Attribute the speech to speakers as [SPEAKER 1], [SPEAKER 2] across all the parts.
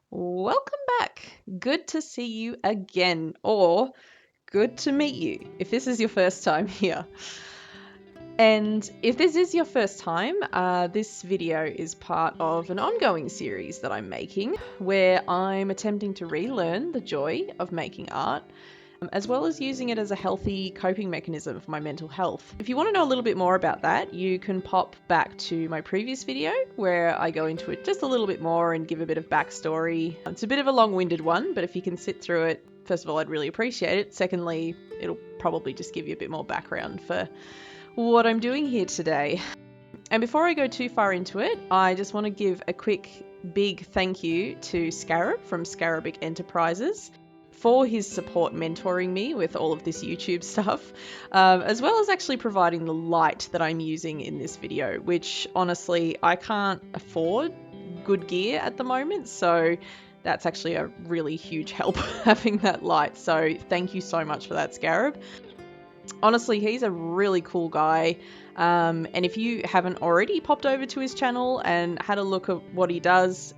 [SPEAKER 1] Welcome back. Good to see you again, or good to meet you if this is your first time here. And if this is your first time, this video is part of an ongoing series that I'm making where I'm attempting to relearn the joy of making art, as well as using it as a healthy coping mechanism for my mental health. If you want to know a little bit more about that, you can pop back to my previous video where I go into it just a little bit more and give a bit of backstory. It's a bit of a long-winded one, but if you can sit through it, first of all, I'd really appreciate it. Secondly, it'll probably just give you a bit more background for what I'm doing here today. And before I go too far into it, I just want to give a quick big thank you to Scarab from Scarabic Enterprises for his support mentoring me with all of this YouTube stuff, as well as actually providing the light that I'm using in this video, which honestly, I can't afford good gear at the moment, so that's actually a really huge help having that light. So thank you so much for that, Scarab. Honestly, he's a really cool guy. And if you haven't already popped over to his channel and had a look at what he does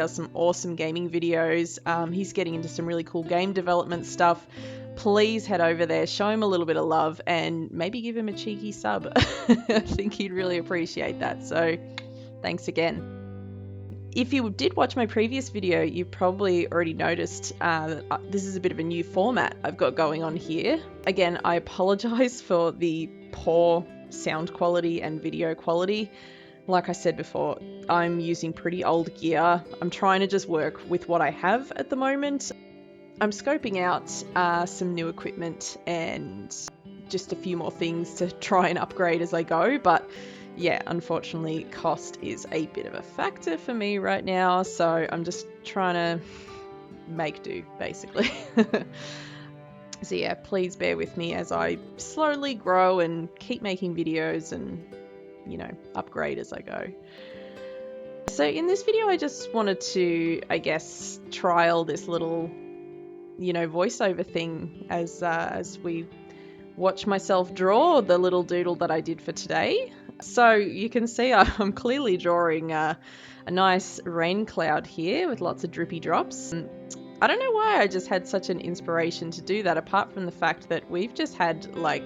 [SPEAKER 1] some awesome gaming videos. He's getting into some really cool game development stuff. Please head over there, show him a little bit of love, and maybe give him a cheeky sub. I think he'd really appreciate that. So thanks again. If you did watch my previous video, you probably already noticed that this is a bit of a new format I've got going on here. Again, I apologize for the poor sound quality and video quality. Like I said before, I'm using pretty old gear. I'm trying to just work with what I have at the moment. I'm scoping out some new equipment and just a few more things to try and upgrade as I go, but yeah, unfortunately, cost is a bit of a factor for me right now, so I'm just trying to make do, basically. So yeah, please bear with me as I slowly grow and keep making videos and, you know, upgrade as I go. So in this video, I just wanted to, I guess, trial this little, you know, voiceover thing as we watch myself draw the little doodle that I did for today. So you can see I'm clearly drawing a nice rain cloud here with lots of drippy drops. I don't know why I just had such an inspiration to do that, apart from the fact that we've just had like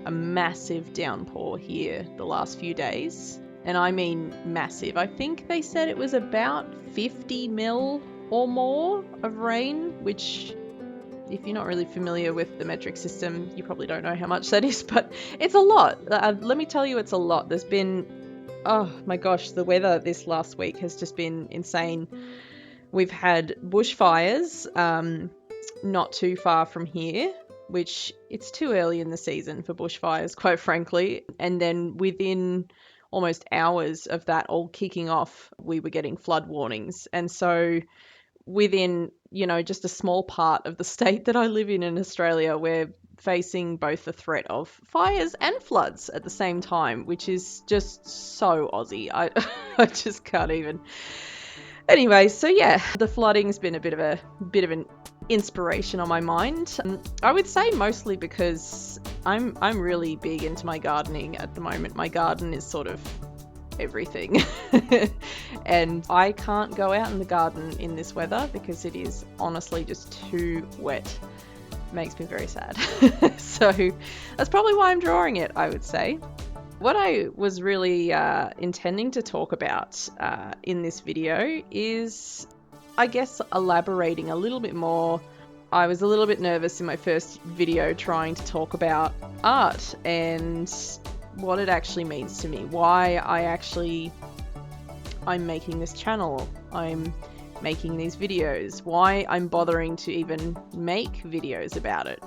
[SPEAKER 1] a massive downpour here the last few days. And I mean massive. I think they said it was about 50 mil or more of rain, which, if you're not really familiar with the metric system, you probably don't know how much that is, but it's a lot. Let me tell you, it's a lot. There's been, oh my gosh, the weather this last week has just been insane. We've had bushfires not too far from here, which it's too early in the season for bushfires, quite frankly. And then within almost hours of that all kicking off, we were getting flood warnings. And so within, you know, just a small part of the state that I live in Australia, we're facing both the threat of fires and floods at the same time, which is just so Aussie. I just can't even. Anyway, so yeah, the flooding's been a bit of an inspiration on my mind. I would say mostly because I'm really big into my gardening at the moment. My garden is sort of everything. And I can't go out in the garden in this weather because it is honestly just too wet. Makes me very sad. So that's probably why I'm drawing it, I would say. What I was really intending to talk about in this video is, I guess, elaborating a little bit more. I was a little bit nervous in my first video trying to talk about art and what it actually means to me, why I'm making this channel, I'm making these videos, why I'm bothering to even make videos about it.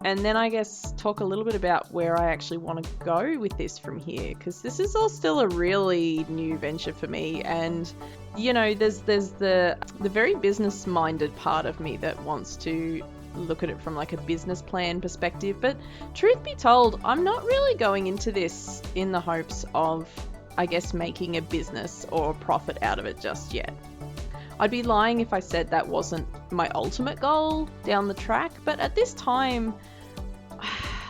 [SPEAKER 1] And then I guess talk a little bit about where I actually want to go with this from here, because this is all still a really new venture for me. And, you know, there's the very business-minded part of me that wants to look at it from like a business plan perspective. But truth be told, I'm not really going into this in the hopes of, I guess, making a business or a profit out of it just yet. I'd be lying if I said that wasn't my ultimate goal down the track, but at this time,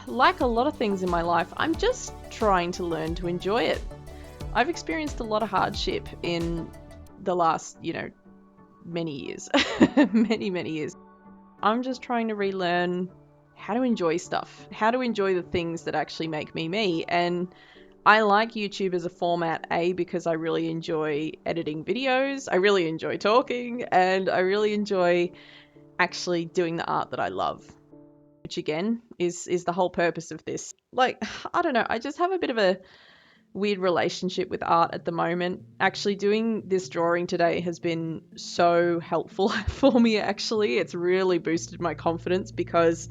[SPEAKER 1] like a lot of things in my life, I'm just trying to learn to enjoy it. I've experienced a lot of hardship in the last, many years. Many years. I'm just trying to relearn how to enjoy stuff, how to enjoy the things that actually make me me. And I like YouTube as a format, because I really enjoy editing videos, I really enjoy talking, and I really enjoy actually doing the art that I love, which again is the whole purpose of this. Like, I don't know, I just have a bit of a weird relationship with art at the moment. Actually, doing this drawing today has been so helpful for me. Actually, it's really boosted my confidence because,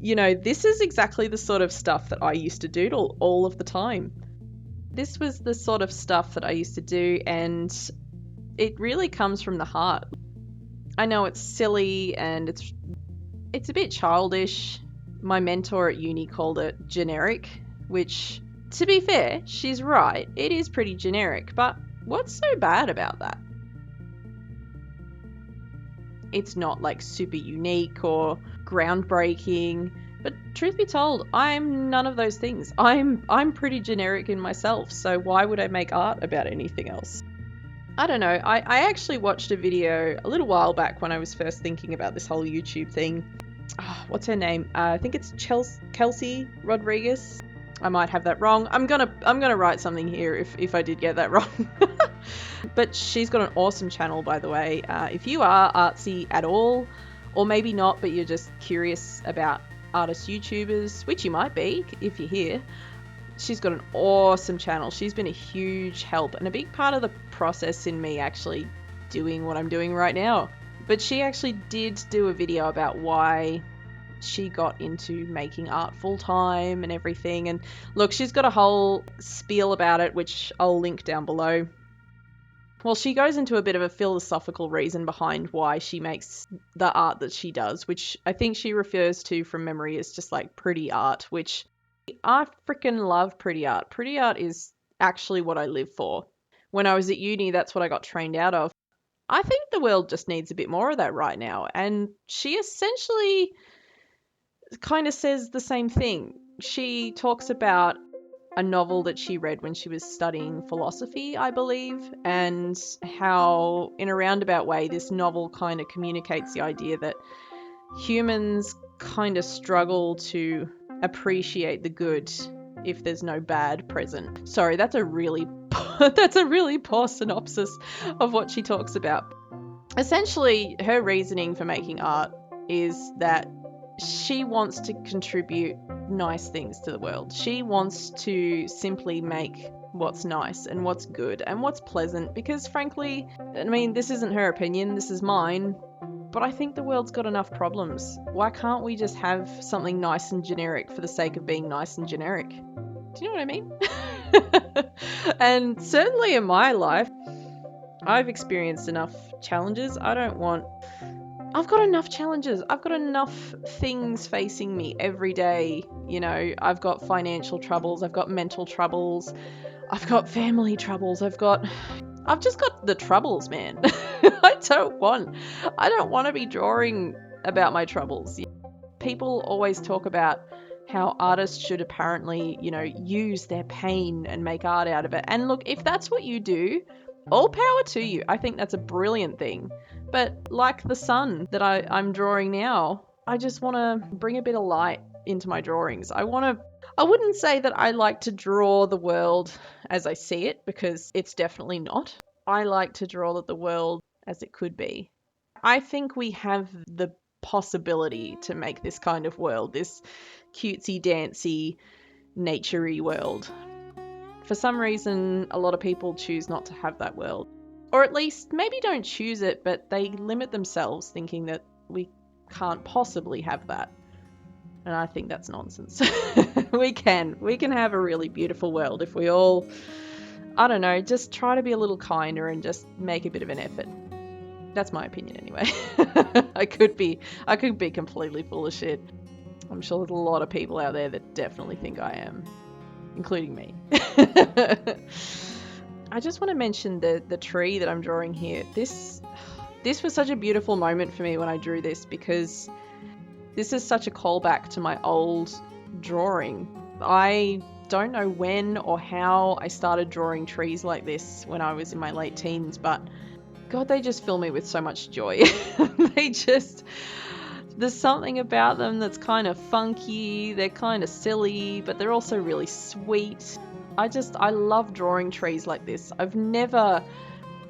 [SPEAKER 1] you know, this is exactly the sort of stuff that I used to do all of the time. This was the sort of stuff that I used to do, and it really comes from the heart. I know it's silly and it's a bit childish. My mentor at uni called it generic, which, to be fair, she's right. It is pretty generic, but what's so bad about that? It's not like super unique or groundbreaking, but truth be told, I'm none of those things. I'm pretty generic in myself, so why would I make art about anything else? I don't know. I actually watched a video a little while back when I was first thinking about this whole YouTube thing. Oh, what's her name? I think it's Kelsey Rodriguez. I might have that wrong. I'm gonna write something here if I did get that wrong. But she's got an awesome channel, by the way. If you are artsy at all, or maybe not, but you're just curious about artist YouTubers, which you might be if you're here, she's got an awesome channel. She's been a huge help and a big part of the process in me actually doing what I'm doing right now. But she actually did do a video about why she got into making art full time and everything. And look, she's got a whole spiel about it, which I'll link down below. Well, she goes into a bit of a philosophical reason behind why she makes the art that she does, which I think she refers to from memory as just like pretty art, which I freaking love pretty art. Pretty art is actually what I live for. When I was at uni, that's what I got trained out of. I think the world just needs a bit more of that right now. And she essentially kind of says the same thing. She talks about a novel that she read when she was studying philosophy, I believe, and how in a roundabout way this novel kind of communicates the idea that humans kind of struggle to appreciate the good if there's no bad present. Sorry, that's a really poor synopsis of what she talks about. Essentially, her reasoning for making art is that she wants to contribute nice things to the world. She wants to simply make what's nice and what's good and what's pleasant because, frankly, I mean, this isn't her opinion, this is mine, but I think the world's got enough problems. Why can't we just have something nice and generic for the sake of being nice and generic? Do you know what I mean? And certainly in my life, I've experienced enough challenges. I've got enough challenges. I've got enough things facing me every day. You know, I've got financial troubles. I've got mental troubles. I've got family troubles. I've just got the troubles, man. I don't want to be drawing about my troubles. People always talk about how artists should apparently, you know, use their pain and make art out of it. And look, if that's what you do, all power to you. I think that's a brilliant thing. But like the sun that I'm drawing now, I just want to bring a bit of light into my drawings. I wouldn't say that I like to draw the world as I see it, because it's definitely not. I like to draw the world as it could be. I think we have the possibility to make this kind of world, this cutesy, dancy, naturey world. For some reason, a lot of people choose not to have that world. Or at least, maybe don't choose it, but they limit themselves thinking that we can't possibly have that. And I think that's nonsense. We can have a really beautiful world if we all, I don't know, just try to be a little kinder and just make a bit of an effort. That's my opinion anyway. I could be completely full of shit. I'm sure there's a lot of people out there that definitely think I am, including me. I just want to mention the tree that I'm drawing here. This was such a beautiful moment for me when I drew this, because this is such a callback to my old drawing. I don't know when or how I started drawing trees like this when I was in my late teens, but God, they just fill me with so much joy. There's something about them that's kind of funky, they're kind of silly, but they're also really sweet. I love drawing trees like this.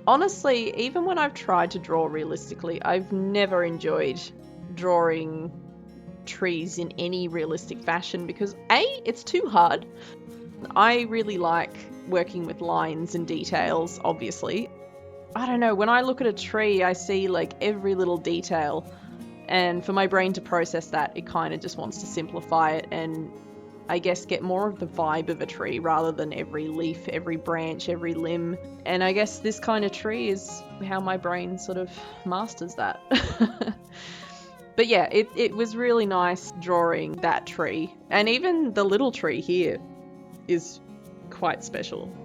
[SPEAKER 1] Honestly, even when I've tried to draw realistically, I've never enjoyed drawing trees in any realistic fashion because A, it's too hard. I really like working with lines and details, obviously. I don't know, when I look at a tree, I see like every little detail, and for my brain to process that, it kind of just wants to simplify it and I guess get more of the vibe of a tree rather than every leaf, every branch, every limb. And I guess this kind of tree is how my brain sort of masters that. But yeah, it was really nice drawing that tree. And even the little tree here is quite special.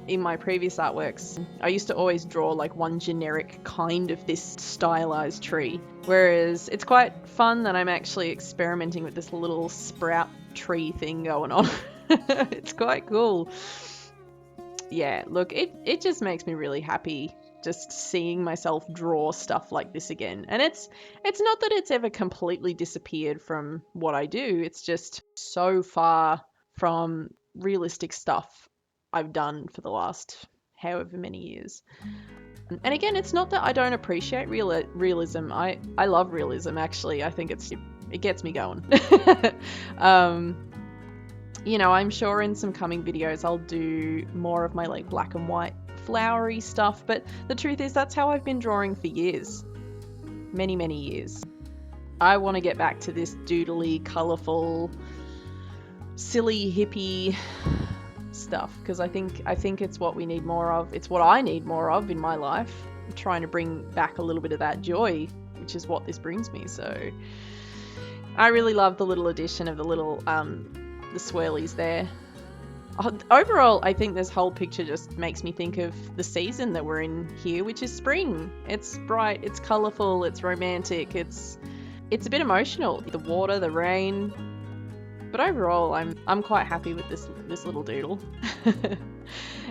[SPEAKER 1] In my previous artworks, I used to always draw like one generic kind of this stylized tree. Whereas it's quite fun that I'm actually experimenting with this little sprout tree thing going on. It's quite cool. Yeah, look, it just makes me really happy just seeing myself draw stuff like this again. And it's not that it's ever completely disappeared from what I do. It's just so far from realistic stuff I've done for the last however many years. And again, it's not that I don't appreciate realism. I love realism, actually. I think it gets me going. You know, I'm sure in some coming videos I'll do more of my like black and white flowery stuff, but the truth is that's how I've been drawing for years. Many, many years. I want to get back to this doodly, colourful, silly, hippie stuff because I think it's what we need more of. It's what I need more of in my life. I'm trying to bring back a little bit of that joy, which is what this brings me. So I really love the little addition of the little the swirlies there. Overall, I think this whole picture just makes me think of the season that we're in here, which is spring. It's bright, it's colourful, it's romantic, it's a bit emotional. The water, the rain. But overall, I'm quite happy with this little doodle.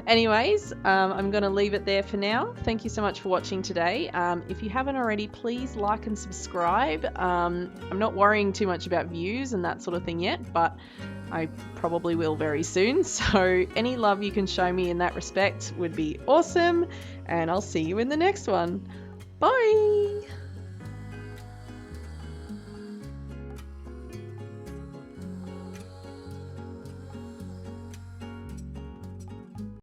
[SPEAKER 1] Anyways, I'm going to leave it there for now. Thank you so much for watching today. If you haven't already, please like and subscribe. I'm not worrying too much about views and that sort of thing yet, but I probably will very soon. So any love you can show me in that respect would be awesome. And I'll see you in the next one. Bye!